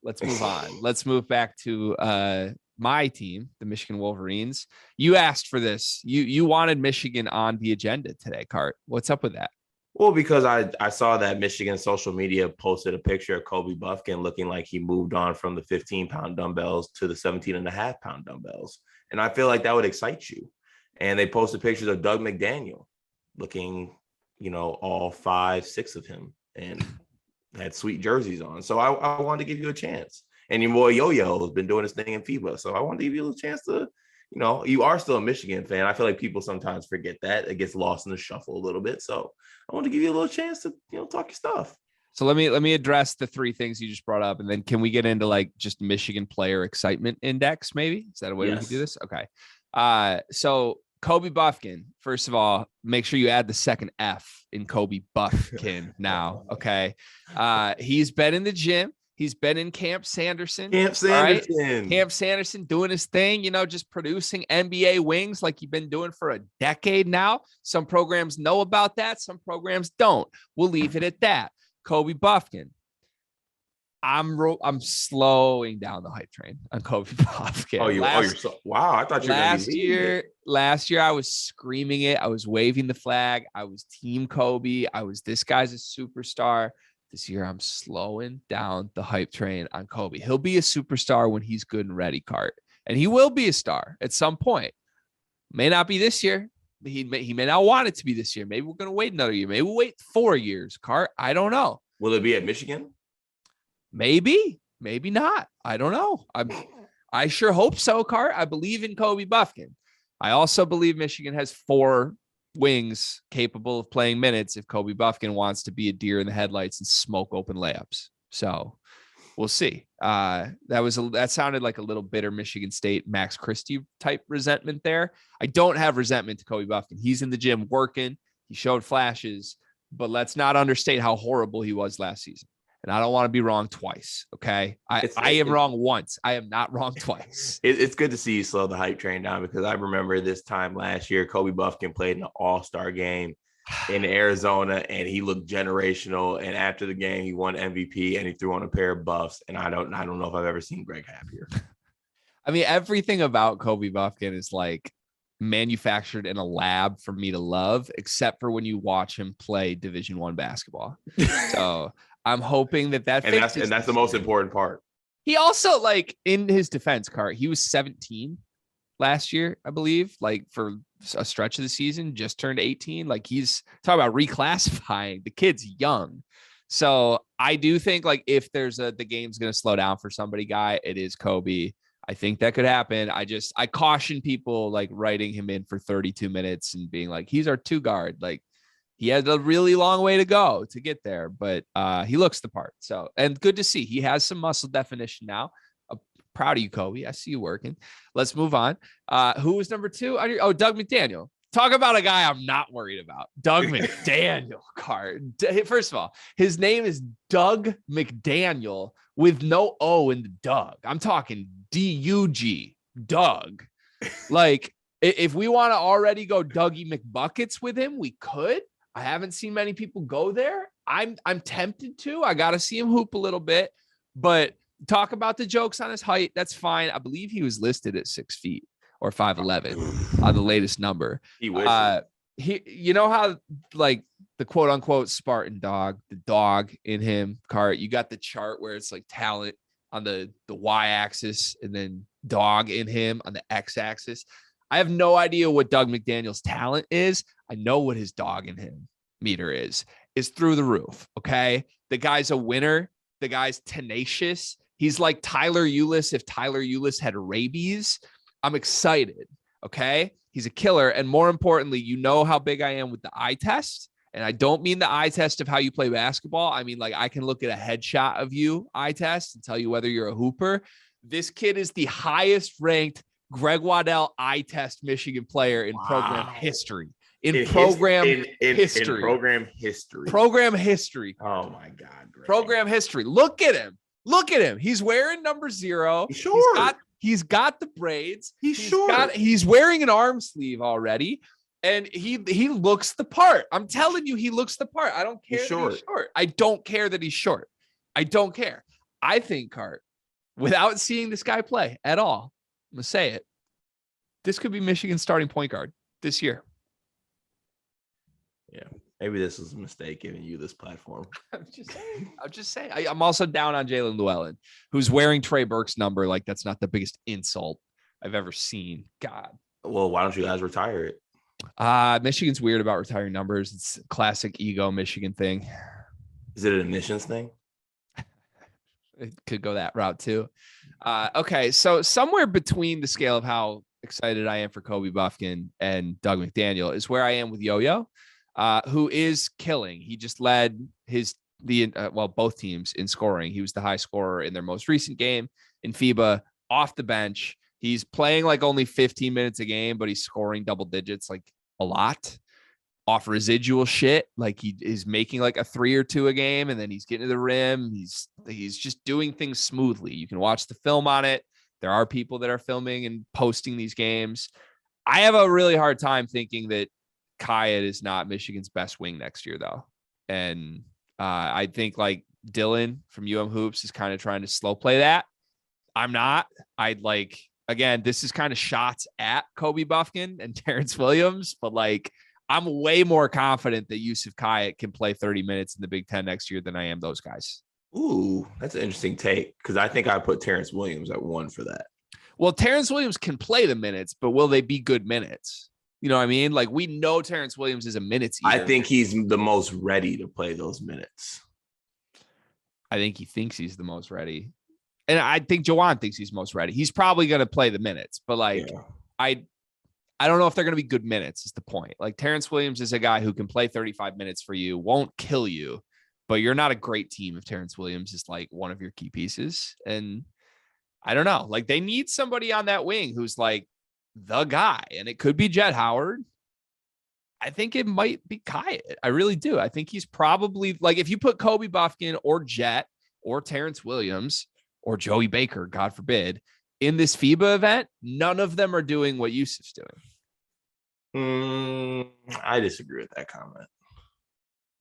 Let's move on. Let's move back to my team, the Michigan Wolverines. You asked for this. You wanted Michigan on the agenda today, Cart. What's up with that? Well, because I saw that Michigan social media posted a picture of Kobe Bufkin looking like he moved on from the 15-pound dumbbells to the 17.5-pound dumbbells. And I feel like that would excite you. And they posted pictures of Doug McDaniel looking, all 5, 6 of him and had sweet jerseys on. So I wanted to give you a chance. And your boy Yo-Yo has been doing his thing in FIBA. So I wanted to give you a chance to, you are still a Michigan fan. I feel like people sometimes forget that. It gets lost in the shuffle a little bit. So I want to give you a little chance to, talk your stuff. So let me address the 3 things you just brought up. And then can we get into like just Michigan player excitement index? Maybe is that a way we can do this? Okay. So Kobe Bufkin, first of all, make sure you add the second F in Kobe Bufkin now. Okay. He's been in the gym. He's been in Camp Sanderson. Right? Camp Sanderson doing his thing, just producing NBA wings like you've been doing for a decade now. Some programs know about that. Some programs don't. We'll leave it at that. Kobe Bufkin. I'm slowing down the hype train on Kobe Bufkin. Wow. I thought you were last year I was screaming it. I was waving the flag. I was team Kobe. This guy's a superstar. This year, I'm slowing down the hype train on Kobe. He'll be a superstar when he's good and ready, Cart. And he will be a star at some point. May not be this year. He may not want it to be this year. Maybe we're going to wait another year. Maybe we'll wait 4 years, Cart. I don't know. Will it be at Michigan? Maybe. Maybe not. I don't know. I sure hope so, Cart. I believe in Kobe Bufkin. I also believe Michigan has 4 wings capable of playing minutes if Kobe Bufkin wants to be a deer in the headlights and smoke open layups. So we'll see. That sounded like a little bitter Michigan State Max Christie type resentment there. I don't have resentment to Kobe Bufkin. He's in the gym working. He showed flashes, but let's not understate how horrible he was last season. And I don't want to be wrong twice. Okay. I am wrong once. I am not wrong twice. It's good to see you slow the hype train down because I remember this time last year, Kobe Bufkin played in an all-star game in Arizona and he looked generational. And after the game, he won MVP and he threw on a pair of buffs. And I don't know if I've ever seen Greg happier. I mean, everything about Kobe Bufkin is like manufactured in a lab for me to love, except for when you watch him play Division I basketball. So I'm hoping that and that's the most important part. He also, like, in his defense, Cart, he was 17 last year, I believe, like for a stretch of the season, just turned 18. Like he's talking about reclassifying. The kid's young. So I do think like if there's the game's going to slow down for somebody, guy, it is Kobe. I think that could happen. I caution people like writing him in for 32 minutes and being like, he's our 2 guard. Like he has a really long way to go to get there, but he looks the part. So, and good to see he has some muscle definition now. Proud of you, Kobe. I see you working. Let's move on. Who was number 2? Oh, Doug McDaniel. Talk about a guy I'm not worried about. Doug McDaniel. First of all, his name is Doug McDaniel with no O in the Doug. I'm talking D-U-G, Doug. Like, if we want to already go Dougie McBuckets with him, we could. I haven't seen many people go there. I'm tempted to. I got to see him hoop a little bit, but talk about the jokes on his height. That's fine. I believe he was listed at 6 feet or 5'11" on the latest number. He wishes. You know how like the quote unquote Spartan dog, the dog in him, Cart, you got the chart where it's like talent on the Y axis and then dog in him on the X axis. I have no idea what Doug McDaniel's talent is. I know what his dog in him meter is through the roof. Okay. The guy's a winner. The guy's tenacious. He's like Tyler Ulis if Tyler Ulis had rabies. I'm excited. Okay. He's a killer. And more importantly, you know how big I am with the eye test. And I don't mean the eye test of how you play basketball. I mean, like I can look at a headshot of you eye test and tell you whether you're a hooper. This kid is the highest ranked Greg Waddell eye test Michigan player in program history. In program history. Oh my God. Greg. Program history. Look at him. He's wearing number 0. He's short. He's got the braids. He's short. He's wearing an arm sleeve already. And he looks the part. I'm telling you, he looks the part. I don't care that he's short. I don't care that he's short. I don't care. I think, Cart, without seeing this guy play at all, I'm going to say it. This could be Michigan's starting point guard this year. Yeah. Maybe this was a mistake giving you this platform. I'm just saying. I'm also down on Jalen Llewellyn, who's wearing Trey Burke's number. Like, that's not the biggest insult I've ever seen. God. Well, why don't you guys retire it? Michigan's weird about retiring numbers. It's a classic ego Michigan thing. Is it an admissions thing? It could go that route too. Okay, so somewhere between the scale of how excited I am for Kobe Bufkin and Doug McDaniel is where I am with Yo-Yo, who is killing. He just led both teams in scoring. He was the high scorer in their most recent game in FIBA off the bench. He's playing like only 15 minutes a game, but he's scoring double digits, like a lot off residual shit. Like he is making like a 3 or 2 a game, and then he's getting to the rim. He's just doing things smoothly. You can watch the film on it. There are people that are filming and posting these games. I have a really hard time thinking that Khayat is not Michigan's best wing next year, though. And I think like Dylan from Hoops is kind of trying to slow play that. I'm not. Again, this is kind of shots at Kobe Bufkin and Terrence Williams, but like I'm way more confident that Youssef Khayat can play 30 minutes in the Big Ten next year than I am those guys. Ooh, that's an interesting take because I think I put Terrence Williams at 1 for that. Well, Terrence Williams can play the minutes, but will they be good minutes? You know what I mean? Like we know Terrence Williams is a minutes eater. I think he's the most ready to play those minutes. I think he thinks he's the most ready. And I think Jawan thinks he's most ready. He's probably going to play the minutes, but like, yeah. I don't know if they're going to be good minutes is the point. Like Terrence Williams is a guy who can play 35 minutes for you, won't kill you, but you're not a great team if Terrence Williams is like one of your key pieces. And I don't know, like they need somebody on that wing who's like the guy, and it could be Jett Howard. I think it might be Khayat. I really do. I think he's probably like, if you put Kobe Bufkin or Jett or Terrence Williams or Joey Baker, God forbid, in this FIBA event, none of them are doing what Youssef's doing. I disagree with that comment.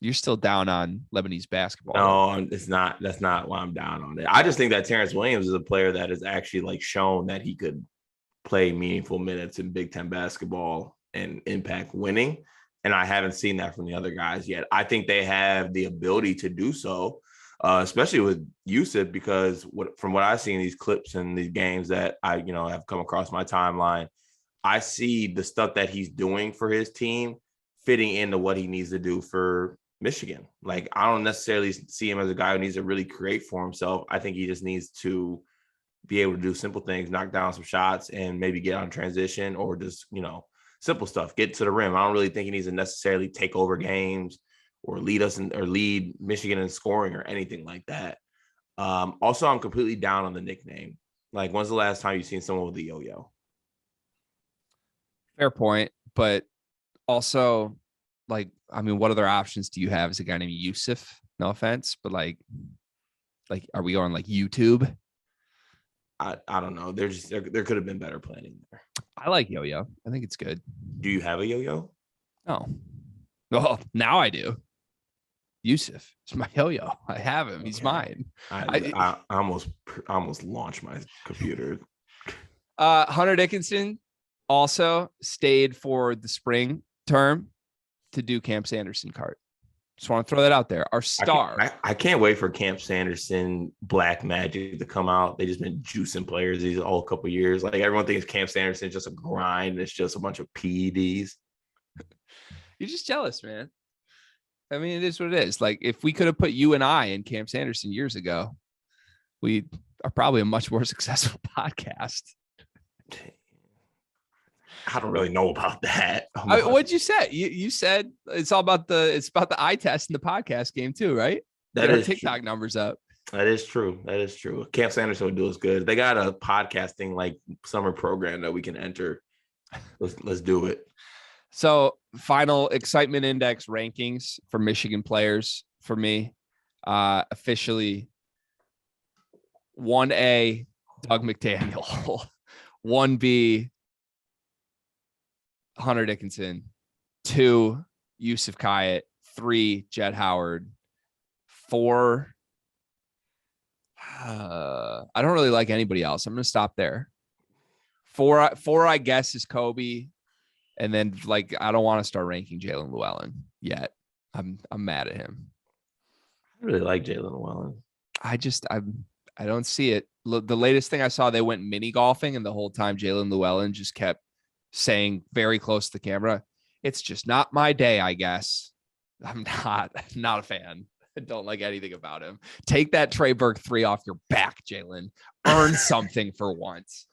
You're still down on Lebanese basketball. No, it's not. That's not why I'm down on it. I just think that Terrence Williams is a player that has actually like shown that he could play meaningful minutes in Big Ten basketball and impact winning. And I haven't seen that from the other guys yet. I think they have the ability to do so. Especially with Youssef, because from what I see in these clips and these games that I, have come across my timeline, I see the stuff that he's doing for his team fitting into what he needs to do for Michigan. Like, I don't necessarily see him as a guy who needs to really create for himself. I think he just needs to be able to do simple things, knock down some shots, and maybe get on transition or just, simple stuff, get to the rim. I don't really think he needs to necessarily take over games or lead Michigan in scoring or anything like that. Also, I'm completely down on the nickname. Like, when's the last time you've seen someone with a yo-yo? Fair point. But also, like, I mean, what other options do you have as a guy named Youssef? No offense, but like, are we on like YouTube? I don't know. There could have been better planning there. I like yo-yo. I think it's good. Do you have a yo-yo? No. Well, now I do. Youssef, it's my yo-yo. I have him. He's mine. I almost launched my computer. Hunter Dickinson also stayed for the spring term to do Camp Sanderson cart. Just want to throw that out there. Our star. I can't wait for Camp Sanderson Black Magic to come out. They just been juicing players these all couple years. Like everyone thinks Camp Sanderson is just a grind. It's just a bunch of PEDs. You're just jealous, man. I mean, it is what it is. Like if we could have put you and I in Camp Sanderson years ago, we are probably a much more successful podcast. I don't really know about that. What'd you say? You said it's about the eye test in the podcast game too, right? That is TikTok true. Numbers up. That is true. Camp Sanderson would do us good. They got a podcasting like summer program that we can enter. Let's do it. So final excitement index rankings for Michigan players for me. Officially 1A, Doug McDaniel. 1B, Hunter Dickinson. 2, Youssef Khayat. 3, Jett Howard. 4, I don't really like anybody else. I'm gonna stop there. Four, I guess, is Kobe, and then like I don't want to start ranking Jalen Llewellyn yet. I'm mad at him. I really like Jalen Llewellyn. I don't see it. The latest thing I saw, they went mini golfing, and the whole time Jalen Llewellyn just kept saying very close to the camera, "It's just not my day, I guess." I'm not a fan. I don't like anything about him. Take that Trey Burke 3 off your back, Jalen. Earn something for once.